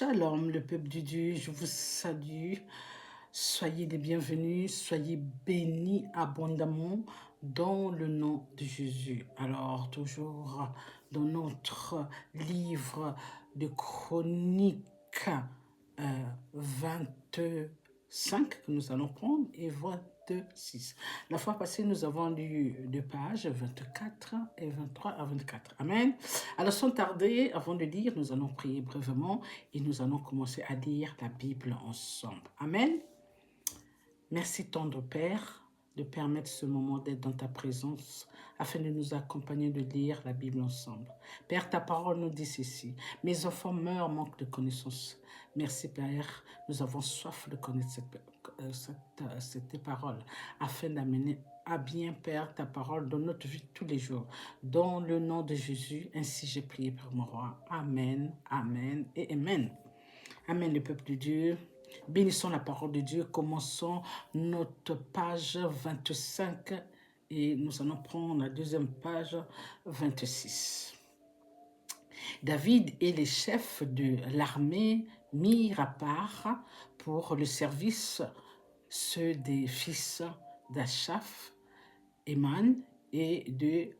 Shalom, le peuple de Dieu, je vous salue. Soyez les bienvenus, soyez bénis abondamment dans le nom de Jésus. Alors, toujours dans notre livre de Chroniques 25 que nous allons prendre et 26. La fois passée, nous avons lu deux pages, 24 et 23 à 24. Amen. Alors, sans tarder, avant de lire, nous allons prier brièvement et nous allons commencer à lire la Bible ensemble. Amen. Merci, tendre Père, de permettre ce moment d'être dans ta présence afin de nous accompagner de lire la Bible ensemble. Père, ta parole nous dit ceci. Mes enfants meurent, manquent de connaissance. Merci, Père. Nous avons soif de connaître cette parole afin d'amener à bien, Père, ta parole dans notre vie tous les jours. Dans le nom de Jésus, ainsi j'ai prié pour mon roi. Amen, amen et amen. Amen, le peuple de Dieu. Bénissons la parole de Dieu. Commençons notre page 25 et nous allons prendre la deuxième page 26. David et les chefs de l'armée mirent à part pour le service ceux des fils d'Achaf, Éman et de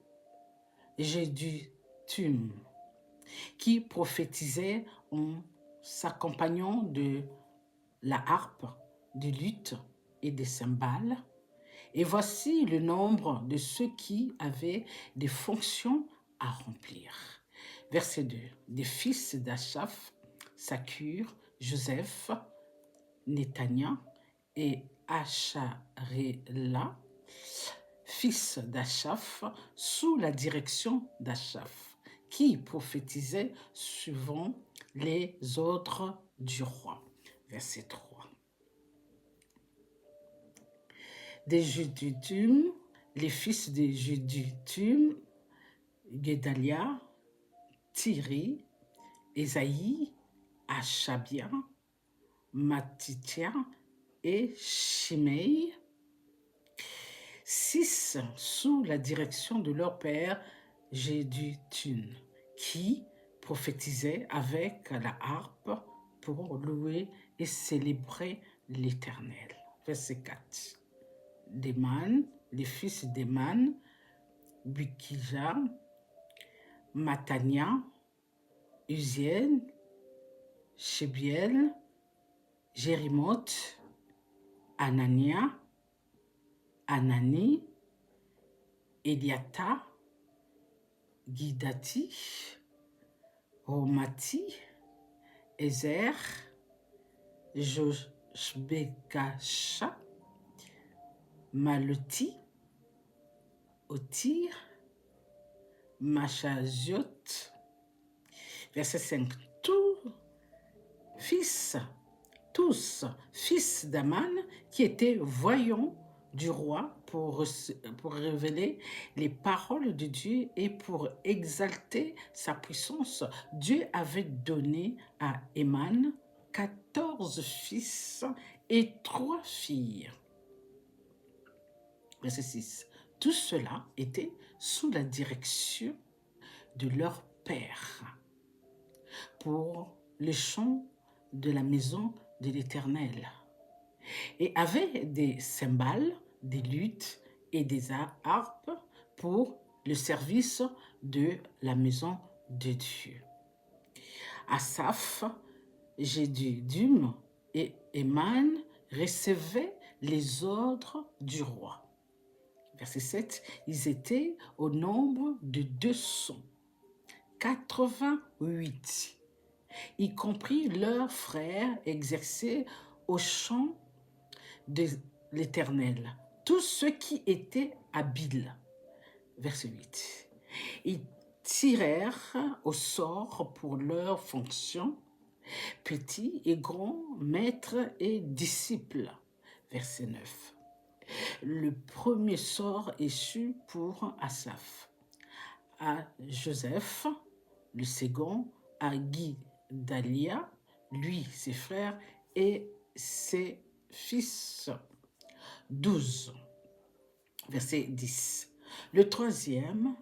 Jéduthun, qui prophétisaient en s'accompagnant de la harpe, du luth et des cymbales. Et voici le nombre de ceux qui avaient des fonctions à remplir. Verset 2. Des fils d'Achaf, Sakur, Joseph, Netania et Acharela, fils d'Achaf, sous la direction d'Achaf, qui prophétisait suivant les ordres du roi. Verset 3. Des Jéduthun, les fils de Jéduthun, Guédalia, Thiri, Esaïe, Achabia, Matithia et Shimei, 6 sous la direction de leur père Jéduthun, qui prophétisait avec la harpe pour louer et célébrer l'Éternel. Verset 4. Déman, les fils d'Éman, Bukija, Matania, Uziel, Shebiel, Jérimoth, Anania, Anani, Eliata, Guidati, Romati, Ezer, Joshbekasha, Maloti, Otir, Machaziot. Verset 5. Tous fils d'Aman qui étaient voyants du roi pour révéler les paroles de Dieu et pour exalter sa puissance, Dieu avait donné à Éman 14 fils et 3 filles. Verset 6. Tout cela était sous la direction de leur père pour le chant de la maison de l'Éternel, et avait des cymbales, des luths et des harpes pour le service de la maison de Dieu. Asaph, Jéduthun et Éman recevaient les ordres du roi. Verset 7, ils étaient au nombre de 288, y compris leurs frères exercés au champ de l'Éternel, tous ceux qui étaient habiles. Verset 8. Ils tirèrent au sort pour leurs fonctions, petits et grands, maîtres et disciples. Verset 9. Le premier sort échu pour Asaph, à Joseph, le second à Guidalia, lui, ses frères et ses fils. 12. Verset 10. Le troisième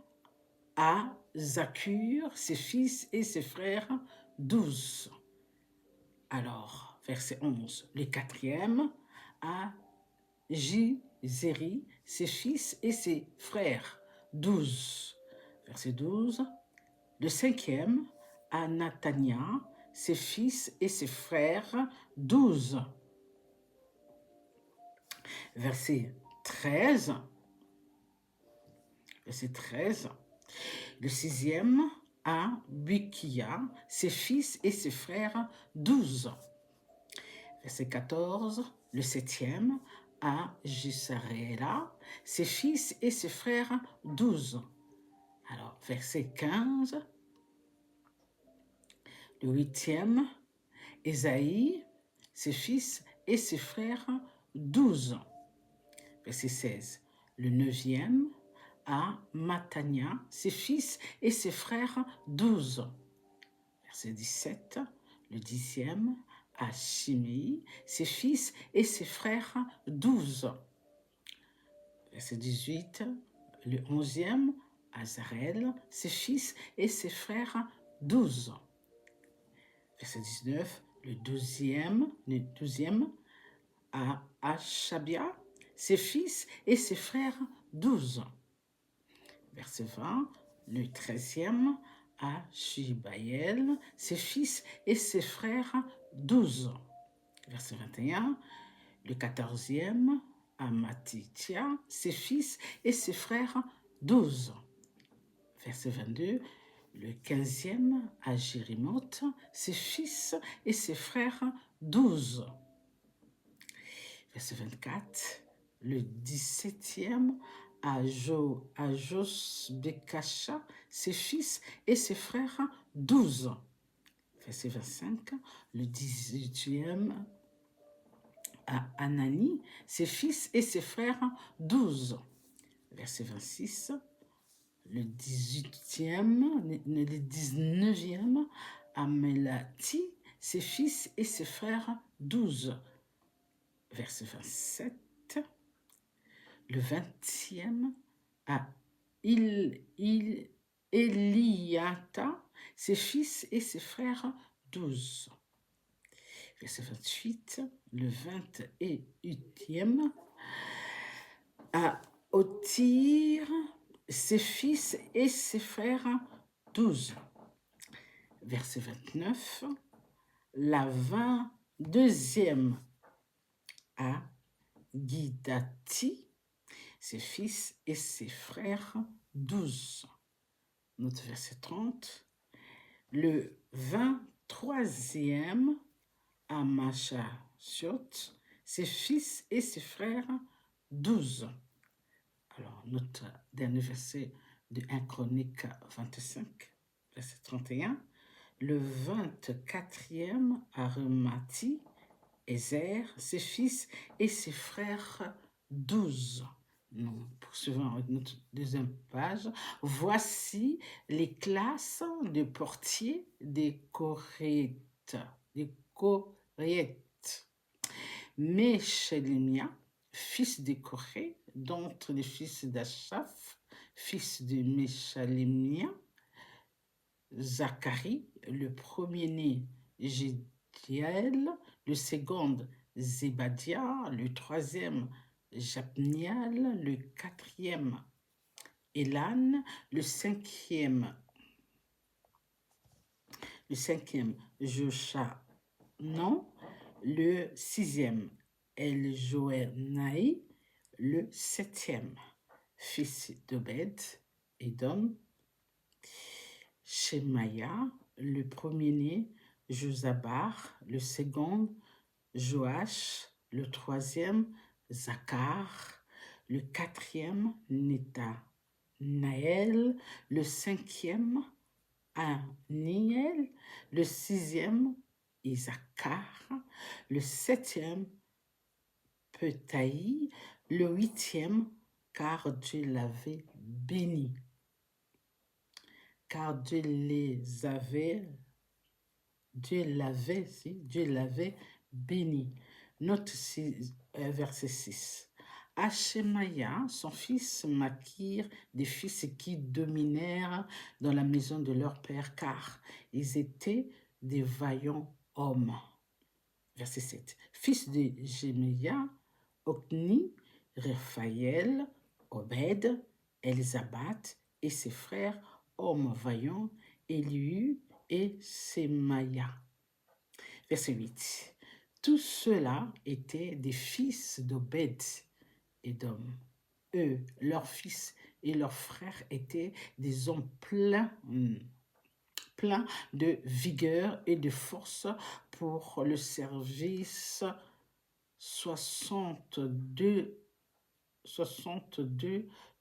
à Zakur, ses fils et ses frères. 12. Alors, verset 11. Le quatrième à Jizéri, ses fils et ses frères, 12. Verset 12. Le cinquième à Nathania, ses fils et ses frères, 12. Verset 13. Verset 13. Le sixième à Bukia, ses fils et ses frères, 12. Verset 14. Le septième à Jisaréla, ses fils et ses frères, 12. Alors, verset 15. Le huitième, Ésaïe, ses fils et ses frères, 12. Verset 16. Le neuvième, à Matania, ses fils et ses frères, 12. Verset 17. Le dixième, à Shimei, ses fils et ses frères, 12. Verset 18. Le onzième, à Azarel, ses fils et ses frères, 12. Verset 19. Le douzième à Achabia, ses fils et ses frères, 12. Verset 20. Le 13e à Shibaël, ses fils et ses frères, 12. Verset 21. Le 14e à Matithia, ses fils et ses frères, 12. Verset 22. Le 15e à Jérimoth, ses fils et ses frères, 12. Verset 24. Le 17e à Josbekasha, ses fils et ses frères, 12. Verset 25. Le 18e à Anani, ses fils et ses frères, 12. Verset 26. Le 19e à Melati, ses fils et ses frères, 12. Verset 27. Le 20e à Eliata, ses fils et ses frères, 12. Verset 28. Le 21e à Otir, ses fils et ses frères, 12. Verset 29. La 22e à Guidati, ses fils et ses frères, 12. Notre verset 30. Le 23e à Machashot, ses fils et ses frères, 12. Alors, notre dernier verset de 1 Chronique 25, verset 31. Le 24e à Remati, Ézer, ses fils et ses frères, 12. Nous poursuivons avec notre deuxième page. Voici les classes de portiers des Koréites. Meshélémia, fils de Koré, d'entre les fils d'Achaf, fils de Meshélémia, Zacharie, le premier-né Jédiel, le second Zébadia, le troisième Japniel, le quatrième Élan, le cinquième Joshanon, le sixième Eljoénaï, le septième fils d'Obed, Édom, Shemaya, le premier-né Josabar, le second Joach, le troisième Zacar, le quatrième Naël, le cinquième Aniel, le sixième Isaacar, le septième Petaï, le huitième, car Dieu l'avait béni. Car Dieu l'avait béni. Note verset 6. Hachemaya, son fils Makir, des fils qui dominèrent dans la maison de leur père, car ils étaient des vaillants hommes. Verset 7. Fils de Jéméia, Ocni, Raphaël, Obed, Elzabat et ses frères, hommes vaillants, Elihu et Semaïa. Verset 8. Tous ceux-là étaient des fils d'Obed et d'Om. Eux, leurs fils et leurs frères étaient des hommes pleins de vigueur et de force pour le service. 62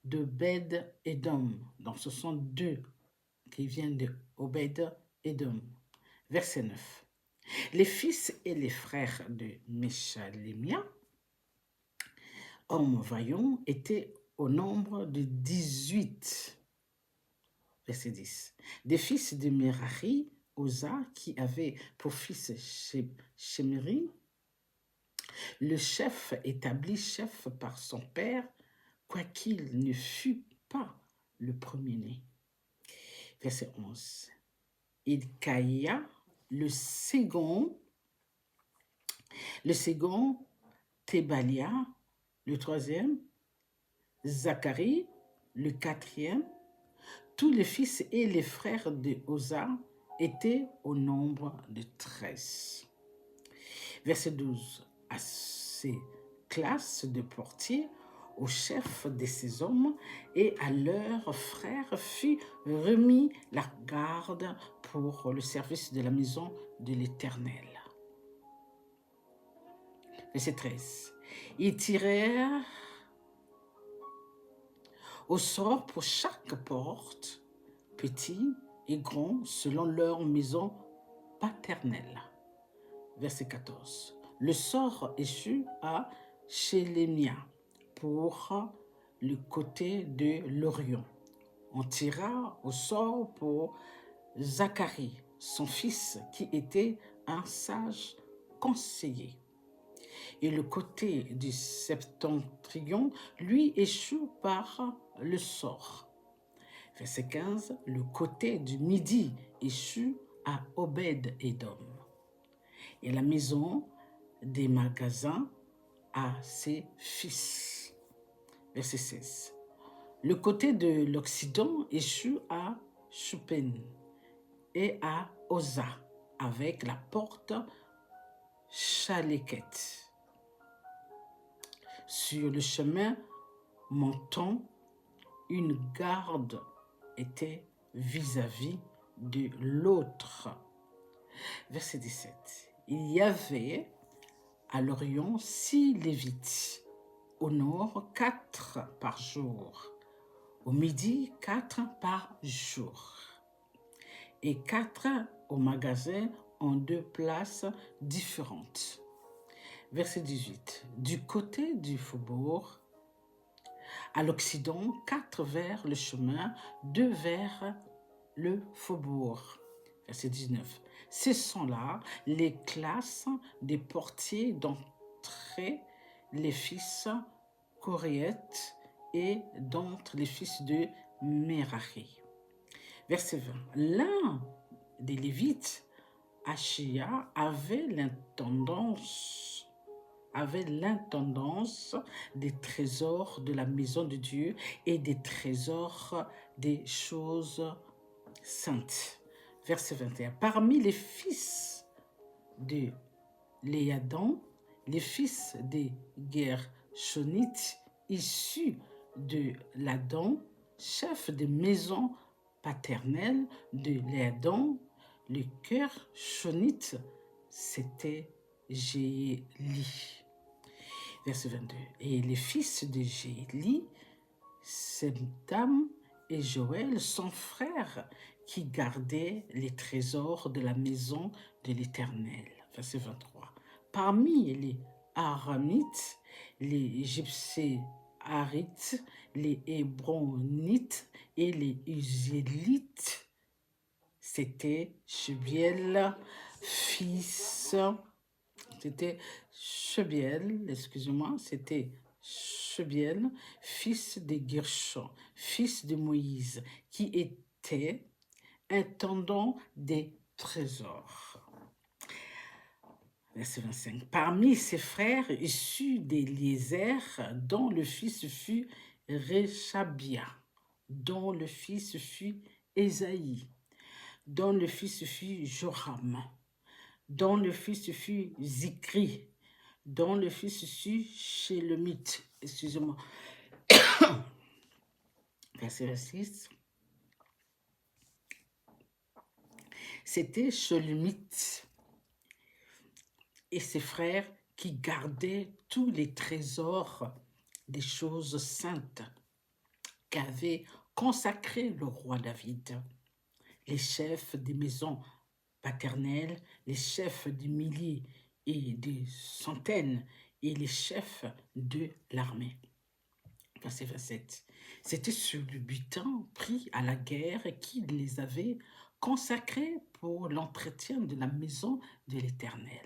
d'Obed Edom. Donc, ce sont deux qui viennent de Obed Edom. Verset 9. Les fils et les frères de Meshalémia, hommes vaillants, étaient au nombre de 18. Verset 10. Des fils de Merari, Oza, qui avait pour fils Shemiri, le chef établi chef par son père, quoiqu'il ne fût pas le premier-né. Verset 11. Ilkaïa, le second, Thébalia, le troisième, Zacharie, le quatrième. Tous les fils et les frères de Oza étaient au nombre de 13. Verset 12. À ces classes de portiers, au chef de ces hommes et à leurs frères fut remis la garde pour le service de la maison de l'Éternel. Verset 13. Ils tirèrent au sort pour chaque porte, petit et grand, selon leur maison paternelle. Verset 14. Le sort échut à Chélémia pour le côté de l'Orient. On tira au sort pour Zacharie, son fils, qui était un sage conseiller. Et le côté du septentrion lui échoue par le sort. Verset 15. Le côté du midi échoue à Obed-Édom. Et la maison des magasins à ses fils. Verset 16. Le côté de l'Occident échoue à Shupen et à Oza, avec la porte Chaleket. Sur le chemin montant, une garde était vis-à-vis de l'autre. Verset 17. Il y avait à l'Orient 6 Lévites, au nord 4 par jour, au midi 4 par jour, et 4 au magasin en 2 places différentes. Verset 18. Du côté du faubourg, à l'Occident, 4 vers le chemin, 2 vers le faubourg. Verset 19. Ce sont là les classes des portiers d'entrée, les fils Koréet et d'entre les fils de Merari. Verset 20. L'un des Lévites, Achia, avait l'intendance des trésors de la maison de Dieu et des trésors des choses saintes. Verset 21. Parmi les fils de Léadan, les fils des Gershonites, issus de Ladan, chef de maison paternelle de Léadan, le Gershonite, c'était Jéli. Verset 22. Et les fils de Jéli, Semtam et Joël, son frère, qui gardaient les trésors de la maison de l'Éternel. Verset 23. Parmi les Aramites, les Gypséarites, les Hébronites et les Uziélites, c'était Shebiel, Shebiel, fils de Gershon, fils de Moïse, qui était intendant des trésors. Verset 25. Parmi ses frères issus d'Éliézer, dont le fils fut Réchabia, dont le fils fut Ésaïe, dont le fils fut Joram, dont le fils fut Zikri, dont le fils fut Shélemite. Excusez-moi. Verset 26. C'était Shélemite et ses frères qui gardaient tous les trésors des choses saintes qu'avait consacré le roi David. Les chefs des maisons paternelles, les chefs des milliers et des centaines et les chefs de l'armée. Verset 27. C'était sur le butin pris à la guerre qu'il les avait consacrés pour l'entretien de la maison de l'Éternel.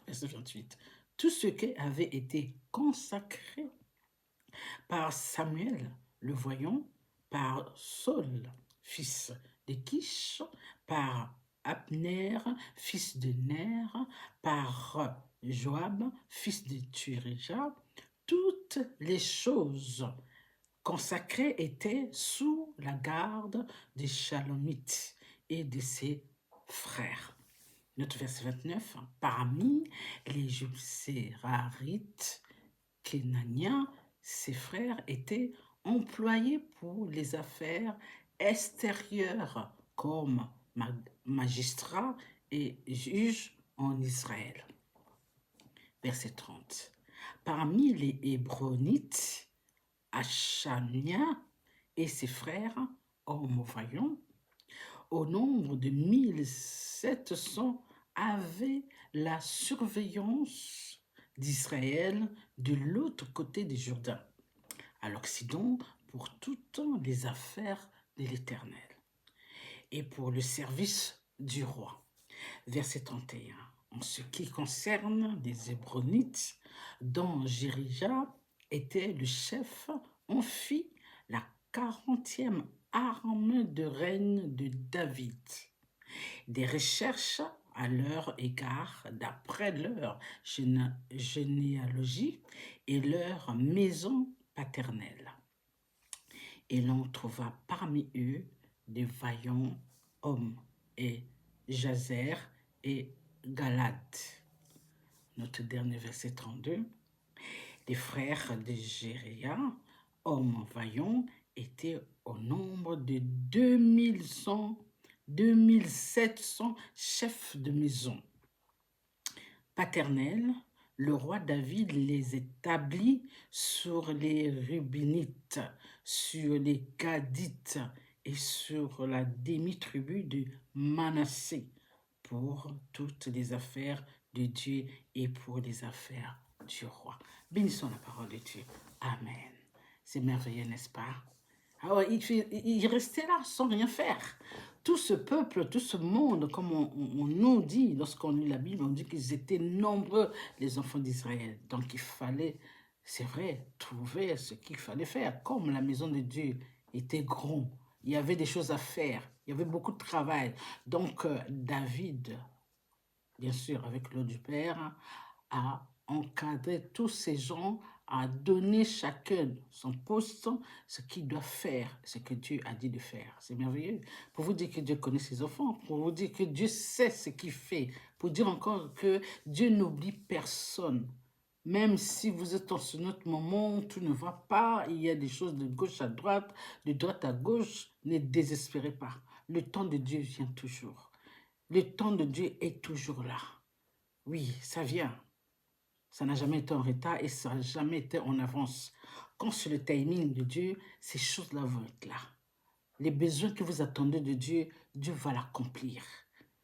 Verset 28. Tout ce qui avait été consacré par Samuel, le voyant, par Saul, fils de Kish, par Abner, fils de Ner, par Joab, fils de Tsurija, toutes les choses consacrées étaient sous la garde des Shalomites et de ses frères. Notre verset 29, parmi les Jubsérarites, Kénania, ses frères étaient employés pour les affaires extérieures comme magistrats et juges en Israël. Verset 30. Parmi les Hébronites, Achania et ses frères, hommes voyants, au nombre de 1700, avaient la surveillance d'Israël de l'autre côté du Jourdain, à l'Occident, pour toutes les affaires de l'Éternel et pour le service du roi. Verset 31. En ce qui concerne les Hébronites, dont Jérija était le chef, on fit la 40e arme de règne de David. Des recherches à leur égard d'après leur généalogie et leur maison paternelle. Et l'on trouva parmi eux des vaillants hommes, et Jazer et Galad. Notre dernier verset 32. Les frères de Jéréa, hommes vaillants, étaient au nombre de 2700 chefs de maison paternels. Le roi David les établit sur les Rubinites, sur les Gadites et sur la demi-tribu de Manassé pour toutes les affaires de Dieu et pour les affaires du roi. Bénissons la parole de Dieu. Amen. C'est merveilleux, n'est-ce pas? Alors, il restait là sans rien faire. Tout ce peuple, tout ce monde, comme on nous dit, lorsqu'on lit la Bible, on dit qu'ils étaient nombreux, les enfants d'Israël. Donc, il fallait, c'est vrai, trouver ce qu'il fallait faire. Comme la maison de Dieu était grande, il y avait des choses à faire, il y avait beaucoup de travail. Donc, David, bien sûr, avec l'eau du Père, a encadré tous ces gens, a donné chacun son poste, ce qu'il doit faire, ce que Dieu a dit de faire. C'est merveilleux. Pour vous dire que Dieu connaît ses enfants, pour vous dire que Dieu sait ce qu'il fait, pour dire encore que Dieu n'oublie personne. Même si vous êtes en ce autre moment, tout ne va pas, il y a des choses de gauche à droite, de droite à gauche, ne désespérez pas. Le temps de Dieu vient toujours. Le temps de Dieu est toujours là. Oui, ça vient. Ça n'a jamais été en retard et ça n'a jamais été en avance. Quand c'est le timing de Dieu, ces choses-là vont être là. Les besoins que vous attendez de Dieu, Dieu va l'accomplir.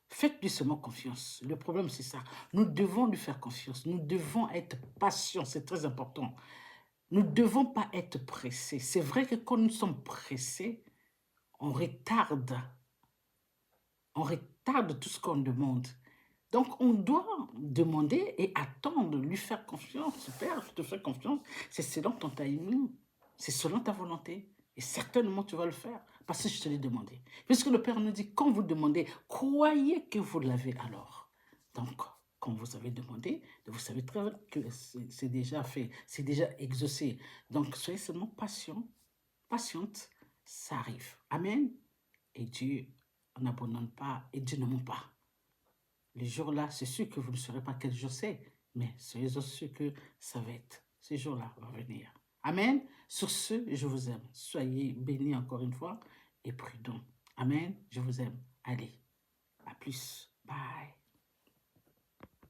Faites-lui seulement confiance. Le problème, c'est ça. Nous devons lui faire confiance. Nous devons être patients. C'est très important. Nous ne devons pas être pressés. C'est vrai que quand nous sommes pressés, on retarde tout ce qu'on demande. Donc, on doit demander et attendre, lui faire confiance. Père, je te fais confiance. C'est selon ton timing. C'est selon ta volonté. Et certainement, tu vas le faire. Parce que je te l'ai demandé. Puisque le Père nous dit, quand vous demandez, croyez que vous l'avez alors. Donc, comme vous avez demandé, vous savez très bien que c'est déjà fait, c'est déjà exaucé. Donc, soyez seulement patient, patiente, ça arrive. Amen. Et Dieu n'abandonne pas et Dieu ne ment pas. Les jours-là, c'est sûr que vous ne saurez pas quel jour c'est, mais soyez sûrs que ça va être. Ces jours-là vont venir. Amen. Sur ce, je vous aime. Soyez bénis encore une fois et prudents. Amen. Je vous aime. Allez, à plus. Bye.